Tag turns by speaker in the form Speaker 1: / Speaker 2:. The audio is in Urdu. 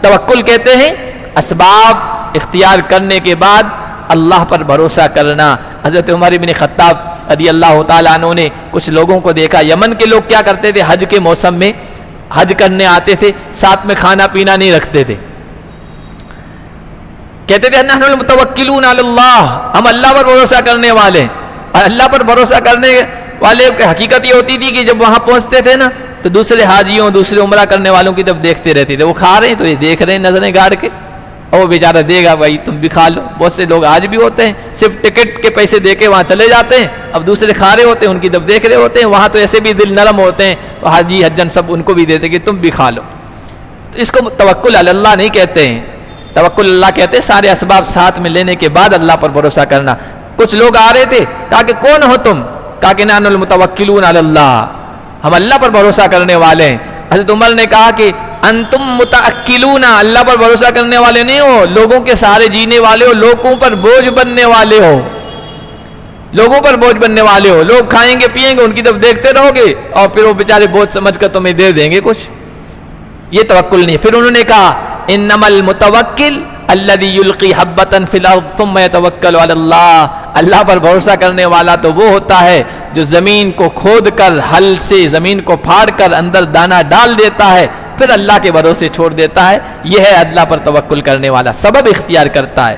Speaker 1: توکل کہتے ہیں اسباب اختیار کرنے کے بعد اللہ پر بھروسہ کرنا۔ حضرت عمر بن خطاب رضی اللہ تعالیٰ عنہ نے کچھ لوگوں کو دیکھا، یمن کے لوگ کیا کرتے تھے، حج کے موسم میں حج کرنے آتے تھے، ساتھ میں کھانا پینا نہیں رکھتے تھے، کہتے تھے نحن المتوکلون علی اللہ، ہم اللہ پر بھروسہ کرنے والے ہیں۔ اور اللہ پر بھروسہ کرنے والے کی حقیقت یہ ہوتی تھی کہ جب وہاں پہنچتے تھے نا تو دوسرے حاجیوں دوسرے عمرہ کرنے والوں کی طرف دیکھتے رہتے تھے، وہ کھا رہے ہیں تو یہ دیکھ رہے ہیں نظریں گاڑ کے، اور وہ بیچارہ دے گا بھائی تم بھی کھا لو۔ بہت سے لوگ آج بھی ہوتے ہیں صرف ٹکٹ کے پیسے دے کے وہاں چلے جاتے ہیں، اب دوسرے کھا رہے ہوتے ہیں ان کی طرف دیکھ رہے ہوتے ہیں، وہاں تو ایسے بھی دل نرم ہوتے ہیں، حاجی حجن سب ان کو بھی دیتے کہ تم بھی کھا لو۔ تو اس کو توکل علی اللہ نہیں کہتے ہیں، توکل اللہ کہتے ہیں سارے اسباب ساتھ میں لینے کے بعد اللہ پر بھروسہ کرنا۔ کچھ لوگ آ رہے تھے، کہا کہ کون ہو تم؟ کہا کہ نحن المتوکلون علی اللہ، ہم اللہ پر بھروسہ کرنے والے ہیں۔ حضرت عمر نے کہا کہ انتم متأکلون، اللہ پر بھروسہ کرنے والے نہیں ہو، لوگوں کے سہارے جینے والے ہو، لوگوں پر بوجھ بننے والے ہو، لوگوں پر بوجھ بننے والے ہو۔ لوگ کھائیں گے پیئیں گے ان کی طرف دیکھتے رہو گے اور پھر وہ بیچارے بوجھ سمجھ کر تمہیں دے دیں گے کچھ، یہ توکل نہیں۔ پھر انہوں نے کہا انما المتوکل الذی یلقی حبۃ فی الارض ثم یتوکل علی اللہ، اللہ پر بھروسہ کرنے والا تو وہ ہوتا ہے جو زمین کو کھود کر ہل سے زمین کو پھاڑ کر اندر دانہ ڈال دیتا ہے پھر اللہ کے بھروسے چھوڑ دیتا ہے، یہ ہے اللہ پر توکل کرنے والا، سبب اختیار کرتا ہے۔